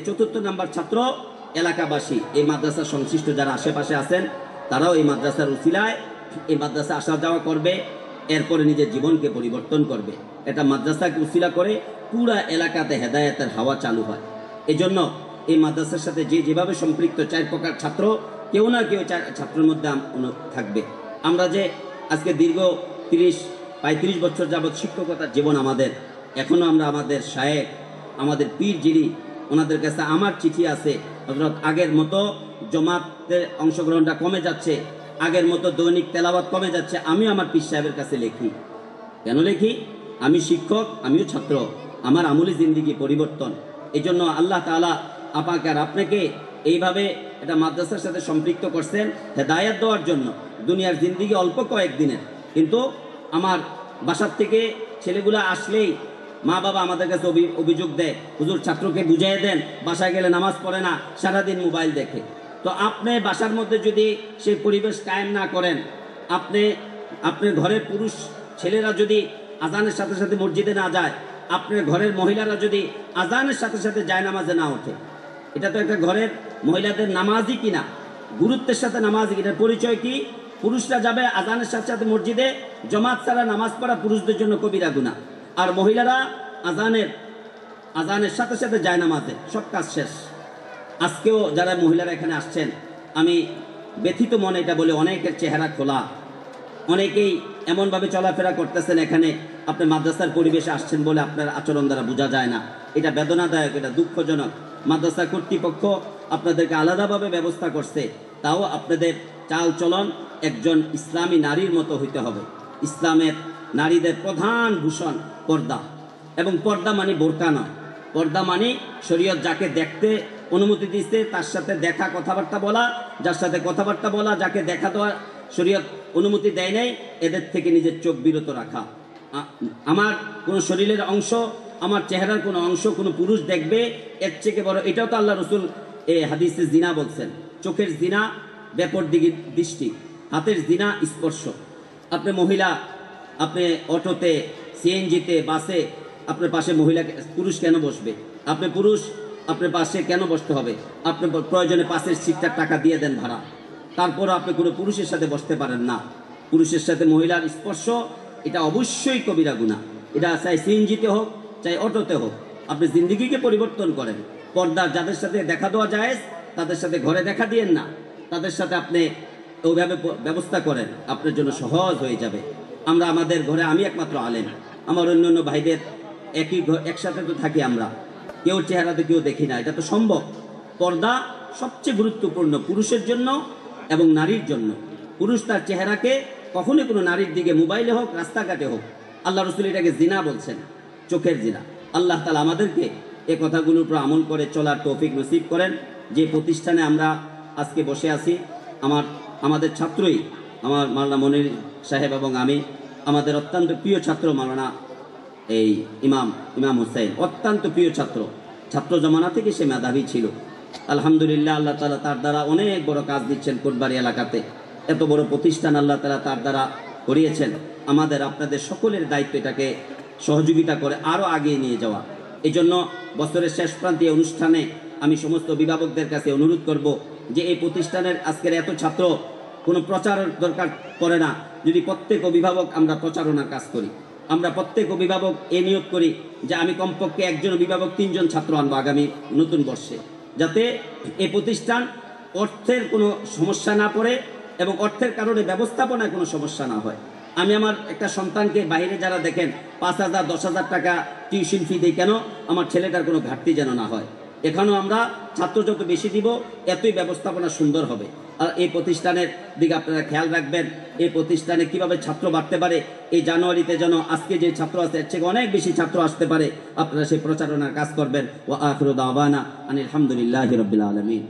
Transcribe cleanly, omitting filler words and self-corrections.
চতুর্থ নাম্বার ছাত্র এলাকাবাসী, এই মাদ্রাসা সংশ্লিষ্ট যারা আশেপাশে আছেন তারাও এই মাদ্রাসার উসিলায় এই মাদ্রাসা আসা যাওয়া করবে, এরপরে নিজের জীবনকে পরিবর্তন করবে। এটা মাদ্রাসাকে উসিলা করে পুরা এলাকাতে হেদায়েতের হাওয়া চালু হয়। এজন্য এই মাদ্রাসার সাথে যে যেভাবে সম্পৃক্ত 4 প্রকার ছাত্র, কেউ না কেউ ছাত্রের মধ্যে থাকবে। আমরা যে আজকে দীর্ঘ 35 বছর যাবৎ শিক্ষকতার জীবন আমাদের, এখনো আমরা আমাদের শায়েখ, আমাদের পীর যিনি, ওনাদের কাছে আমার চিঠি আছে। হযরত আগের মতো জমাতে অংশগ্রহণটা কমে যাচ্ছে, আগের মতো দৈনিক তেলাওয়াত কমে যাচ্ছে। আমি আমার পীর সাহেবের কাছে লিখি, কেন লিখি? আমি শিক্ষক, আমিও ছাত্র, আমার আমলি জিন্দিগি পরিবর্তন। এই জন্য আল্লাহ তাআলা আপনাকে আর আপনাকে এইভাবে এটা মাদ্রাসার সাথে সম্পৃক্ত করছেন হেদায়েত দেওয়ার জন্য। দুনিয়ার জিন্দিগি অল্প কয়েকদিনের, কিন্তু আমার বাসার থেকে ছেলেগুলো আসলেই মা বাবা আমাদের কাছে অভিযোগ দেয়, হুজুর ছাত্রকে বুঝিয়ে দেন, বাসায় গেলে নামাজ পড়ে না, সারাদিন মোবাইল দেখে। তো আপনি বাসার মধ্যে যদি সেই পরিবেশ কায়েম না করেন, আপনার ঘরের পুরুষ ছেলেরা যদি আজানের সাথে সাথে মসজিদে না যায়, আপনার ঘরের মহিলারা যদি আজানের সাথে সাথে জায়নামাজে না ওঠে, এটা তো একটা ঘরের মহিলাদের নামাজই কিনা, গুরুত্বের সাথে নামাজই কিনা। পরিচয় কি? পুরুষরা যাবে আজানের সাথে সাথে মসজিদে, জমাত ছাড়া নামাজ পড়া পুরুষদের জন্য কবিরা গুনাহ, আর মহিলারা আজানের সাথে সাথে জায়নামাজে, সব কাজ শেষ। আজকেও যারা মহিলারা এখানে আসছেন, আমি ব্যথিত মনে এটা বলে, অনেকের চেহারা খোলা, অনেকেই এমনভাবে চলাফেরা করতেছেন এখানে, আপনি মাদ্রাসার পরিবেশে আসছেন বলে আপনার আচরণ দ্বারা বোঝা যায় না। এটা বেদনাদায়ক, এটা দুঃখজনক। মাদ্রাসা কর্তৃপক্ষ আপনাদেরকে আলাদাভাবে ব্যবস্থা করছে, তাও আপনাদের চাল চলন একজন ইসলামী নারীর মতো হইতে হবে। ইসলামের নারীদের প্রধান ভূষণ পর্দা, এবং পর্দা মানে বোরকা নয়। পর্দা মানে শরীয়ত যাকে দেখতে অনুমতি দিচ্ছে তার সাথে দেখা কথাবার্তা বলা, যার সাথে কথাবার্তা বলা, যাকে দেখা দেওয়া শরীয়ত অনুমতি দেয় নাই, এদের থেকে নিজের চোখ বিরত রাখা। আমার কোনো শরীরের অংশ, আমার চেহারার কোনো অংশ কোনো পুরুষ দেখবে, এর থেকে বড়, এটাও তো আল্লাহ রসুল এই হাদিসে জিনা বলছেন। চোখের জিনা ব্যাপর দিকে দৃষ্টি, হাতের জিনা স্পর্শ। আপনি মহিলা, আপনি অটোতে, সিএনজিতে, বাসে, আপনার পাশে মহিলা পুরুষ কেন বসবে? আপনি পুরুষ, আপনার পাশে কেন বসতে হবে? আপনি প্রয়োজনে পাশের সিটটার টাকা দিয়ে দেন ভাড়া, তারপর আপনি কোনো পুরুষের সাথে বসতে পারেন না। পুরুষের সাথে মহিলার স্পর্শ এটা অবশ্যই কবিরা গুনাহ। এটা চাই সিএনজিতে হোক, চাই অটোতে হোক। আপনি জিন্দিগিকে পরিবর্তন করেন। পর্দার যাদের সাথে দেখা দেওয়া যায় তাদের সাথে ঘরে দেখা দিয়েন না, তাদের সাথে আপনি ওইভাবে ব্যবস্থা করেন, আপনার জন্য সহজ হয়ে যাবে। আমরা আমাদের ঘরে, আমি একমাত্র আলেম, আমার অন্য ভাইদের একসাথে তো থাকি, আমরা কেউ চেহারাতে কেউ দেখি না, এটা তো সম্ভব। পর্দা সবচেয়ে গুরুত্বপূর্ণ পুরুষের জন্য এবং নারীর জন্য। পুরুষ তার চেহারাকে কখনোই কোনো নারীর দিকে, মোবাইলে হোক, রাস্তাঘাটে হোক, আল্লাহ রসুল এটাকে জিনা বলছেন, চোখের জিনা। আল্লাহ তাআলা আমাদেরকে এ কথাগুলোর উপর আমল করে চলার তৌফিক নসিব করেন। যে প্রতিষ্ঠানে আমরা আজকে বসে আছি, আমাদের ছাত্রই, আমার মাওলানা মনির সাহেব এবং আমি, আমাদের অত্যন্ত প্রিয় ছাত্র মাওলানা এই ইমাম হুসাইন, অত্যন্ত প্রিয় ছাত্র জমানা থেকে সে মেধাবী ছিল। আলহামদুলিল্লাহ, আল্লাহ তাআলা তার দ্বারা অনেক বড় কাজ দিচ্ছেন কোটবাড়ি এলাকাতে। এত বড় প্রতিষ্ঠান আল্লাহ তাআলা তার দ্বারা করিয়েছেন। আমাদের আপনাদের সকলের দায়িত্ব এটাকে সহযোগিতা করে আরও আগিয়ে নিয়ে যাওয়া। এই জন্য বছরের শেষ প্রান্তীয় অনুষ্ঠানে আমি সমস্ত অভিভাবকদের কাছে অনুরোধ করব যে এই প্রতিষ্ঠানের আজকের এত ছাত্র, কোনো প্রচার দরকার পড়ে না যদি প্রত্যেক অভিভাবক আমরা প্রচারণার কাজ করি। আমরা প্রত্যেক অভিভাবক এ নিয়োগ করি যে আমি কমপক্ষে একজন অভিভাবক 3 জন ছাত্র আনবো আগামী নতুন বর্ষে, যাতে এই প্রতিষ্ঠান অর্থের কোনো সমস্যা না পড়ে এবং অর্থের কারণে ব্যবস্থাপনায় কোনো সমস্যা না হয়। আমি আমার একটা সন্তানকে বাইরে যারা দেখেন 5,000 10,000 টাকা টিউশন ফি দিই, কেন? আমার ছেলেটার কোনো ঘাটতি যেন না হয়। এখানেও আমরা ছাত্র যত বেশি দিব, এতই ব্যবস্থাপনা সুন্দর হবে। আর এই প্রতিষ্ঠানের দিকে আপনারা খেয়াল রাখবেন, এই প্রতিষ্ঠানে কিভাবে ছাত্র বাড়তে পারে। এই জানুয়ারিতে যেন আজকে যে ছাত্র আছে এর থেকে অনেক বেশি ছাত্র আসতে পারে, আপনারা সেই প্রচারণার কাজ করবেন। ওয়া আখিরু দাওয়ানা আনিল হামদুলিল্লাহি রাব্বিল আলামিন।